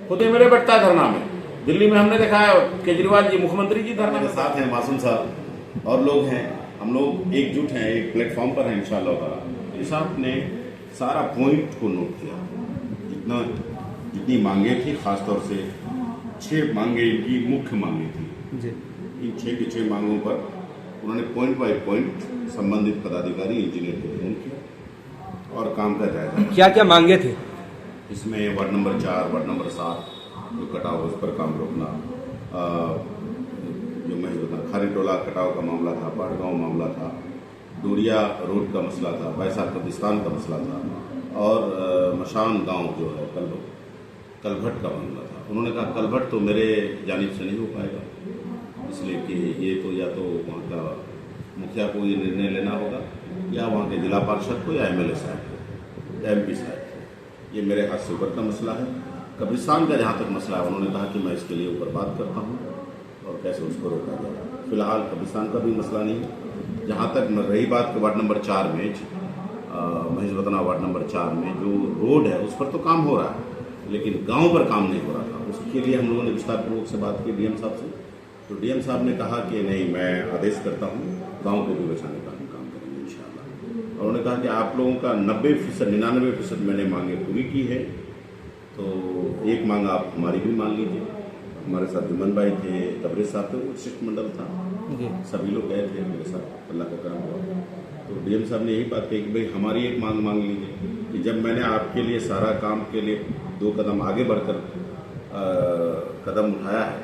खुद एमएलए बैठता है धरना में। दिल्ली में हमने देखा है केजरीवाल जी, मुख्यमंत्री जी धरना में साथ हैं, मासूम साहब और लोग हैं, हम लोग एकजुट हैं, एक प्लेटफॉर्म पर हैं इंशाअल्लाह ताला। इस साहब ने सारा पॉइंट को नोट किया, जितनी मांगे थी, खासतौर से 6 मांगे इनकी मुख्य मांगे थी जी। इन 6 की 6 मांगों पर उन्होंने पॉइंट बाय पॉइंट संबंधित पदाधिकारी इंजीनियर को फोन किया और काम का जायजा। क्या क्या मांगे थे इसमें? वार्ड नंबर 4, वार्ड नंबर 7 जो कटाव उस पर काम रोकना, जो मैं बता खारी टोला कटाव का मामला था, बाड़गांव मामला था, डोरिया रोड का मसला था, बैसा कब्रिस्तान का मसला था और मशान गांव जो है कलभट का मामला था। उन्होंने कहा कलभट तो मेरे जानिब से नहीं हो पाएगा, इसलिए कि ये तो या तो वहाँ का मुखिया को ये निर्णय लेना होगा या वहाँ के जिला पार्षद को या एमएलए साहब को या एमपी साहब को। ये मेरे हाथ से ऊपर का मसला है। कब्रिस्तान का जहाँ तक मसला है, उन्होंने कहा कि मैं इसके लिए ऊपर बात करता हूँ और कैसे उसको रोका जाए। फिलहाल कब्रिस्तान का भी मसला नहीं है। जहाँ तक रही बात के वार्ड नंबर 4 में महेशवतना वार्ड नंबर 4 में जो रोड है उस पर तो काम हो रहा है, लेकिन गांव पर काम नहीं हो रहा था। उसके लिए हम लोगों ने विस्तारपूर्वक से बात की डीएम साहब से, तो डीएम साहब ने कहा कि नहीं, मैं आदेश करता हूँ, गाँव को भी बचाने का हम काम करेंगे इंशाअल्लाह। और उन्होंने कहा कि आप लोगों का 90% 99% मैंने मांगे पूरी की है, तो एक मांग आप हमारी भी मान लीजिए। हमारे साथ जुम्मन भाई थे, तबरेज साहब थे, वो शिष्टमंडल था, सभी लोग गए थे मेरे साथ, अल्लाह का करम हुआ। तो डीएम साहब ने यही बात कही कि भाई हमारी एक मांग मांग लीजिए कि जब मैंने आपके लिए सारा काम के लिए 2 कदम आगे बढ़कर कदम उठाया है,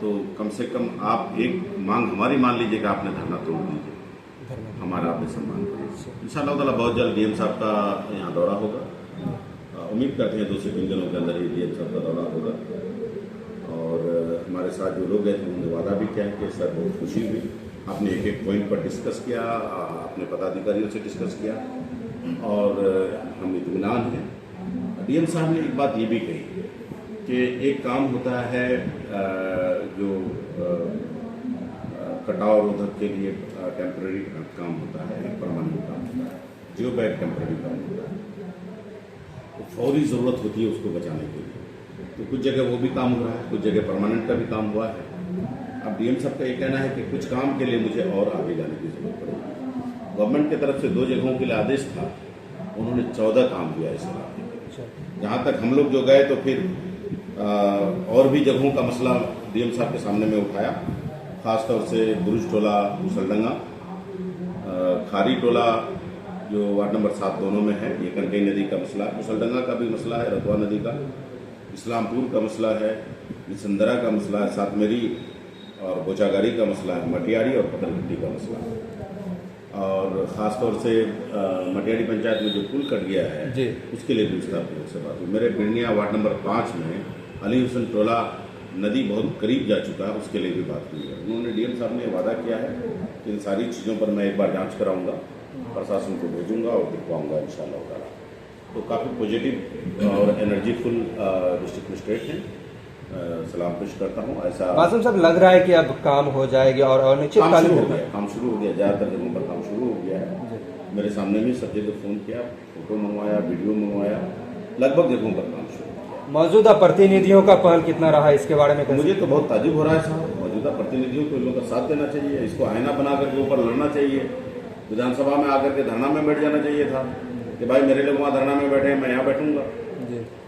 तो कम से कम आप एक मांग हमारी मान लीजिए कि आपने धरना तोड़ दीजिए, हमारा आपने सम्मान करिए। इंशाअल्लाह ताला बहुत जल्द डीएम साहब का यहाँ दौरा होगा। उम्मीद करते हैं 2 से 3 दिनों के अंदर ही डीएम साहब का दौरा होगा। और हमारे साथ जो लोग गए थे उन्होंने वादा भी किया कि सर बहुत खुशी हुई, आपने एक पॉइंट पर डिस्कस किया, अपने पदाधिकारियों से डिस्कस किया और हम इत्मीनान हैं। डीएम साहब ने एक बात ये भी कही कि एक काम होता है जो कटाव रोधक के लिए टेम्पररी काम होता है, एक परमानेंट काम होता है, जियो बैग टेम्पररी काम होता है, तो फौरी ज़रूरत होती है उसको बचाने के लिए। तो कुछ जगह वो भी काम हो रहा है, कुछ जगह परमानेंट का भी काम हुआ है। अब डीएम साहब का ये कहना है कि कुछ काम के लिए मुझे और आगे जाने की जरूरत पड़ेगी। गवर्नमेंट की तरफ से 2 जगहों के लिए आदेश था, उन्होंने 14 काम किया इस इलाके में। जहाँ तक हम लोग जो गए तो फिर और भी जगहों का मसला डीएम साहब के सामने में उठाया, खासतौर से बुरुज टोला, मुसलडंगा, खारी टोला जो वार्ड नंबर 7 दोनों में है, ये कनकई नदी का मसला है, मुसलडंगा का भी मसला है, रतवा नदी का, इस्लामपुर का मसला है, निसंदरा का मसला है, सातमेरी और बोचागारी का मसला है, मटियाड़ी और पतरघट्टी का मसला है। और ख़ासतौर से मटियाड़ी पंचायत में जो पुल कट गया है उसके लिए भी विस्तारपूर्वक से बात हुई। मेरे बिरनिया वार्ड नंबर 5 में अली हुसैन टोला नदी बहुत करीब जा चुका है, उसके लिए भी बात हुई है। उन्होंने डीएम साहब ने वादा किया है कि इन सारी चीज़ों पर मैं एक बार जांच कराऊंगा, प्रशासन को भेजूंगा और दिखवाऊंगा इंशाअल्लाह ताला। तो काफ़ी पॉजिटिव और एनर्जीफुल डिस्ट्रिक्ट मजिस्ट्रेट हैं, सलाम पेश करता हूँ। ऐसा मासूम साहब लग रहा है कि अब काम हो जाएगी और अनिश्चितकालीन काम शुरू हो गया, ज़्यादातर जगहों पर काम शुरू हो गया है। मेरे सामने भी सब जगह फ़ोन किया, फोटो मंगवाया, वीडियो मंगवाया, लगभग जगहों पर काम शुरू किया। मौजूदा प्रतिनिधियों का पहल कितना रहा इसके बारे में? मुझे तो बहुत ताजुब हो रहा है साहब, मौजूदा प्रतिनिधियों को इन लोगों का साथ देना चाहिए, इसको आईना बना करके ऊपर लड़ना चाहिए। विधानसभा में आकर के धरना में बैठ जाना चाहिए था कि भाई मेरे लोग वहाँ धरना में बैठे हैं, मैं यहाँ बैठूंगा।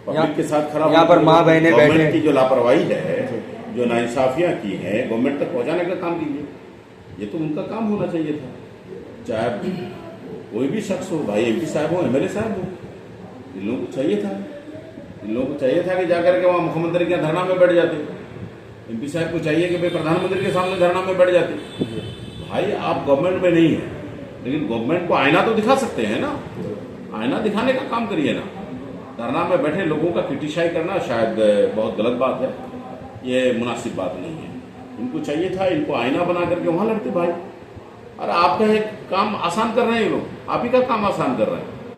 पब्लिक के साथ खड़ा, यहाँ पर माँ बहनें बैठे, गवर्नमेंट की जो लापरवाही है, जो नाइंसाफियाँ की हैं, गवर्नमेंट तक पहुँचाने का काम कीजिए। ये तो उनका काम होना चाहिए था, चाहे कोई भी शख्स हो, भाई एमपी साहब हो, एमएलए साहब हो, इन लोगों को चाहिए था, इन लोगों को चाहिए था कि जाकर के वहाँ मुख्यमंत्री के धरना में बैठ जाते। एमपी साहब को चाहिए कि भाई प्रधानमंत्री के सामने धरना में बैठ जाते। भाई आप गवर्नमेंट में नहीं है, लेकिन गवर्नमेंट को आईना तो दिखा सकते हैं ना, आईना दिखाने का काम करिए ना। धरना में बैठे लोगों का क्रिटिसाइज करना शायद बहुत गलत बात है, ये मुनासिब बात नहीं है। इनको चाहिए था, इनको आईना बना करके वहाँ लड़ते भाई। और आपका एक काम आसान कर रहे हैं ये लोग, आप ही का काम आसान कर रहे हैं।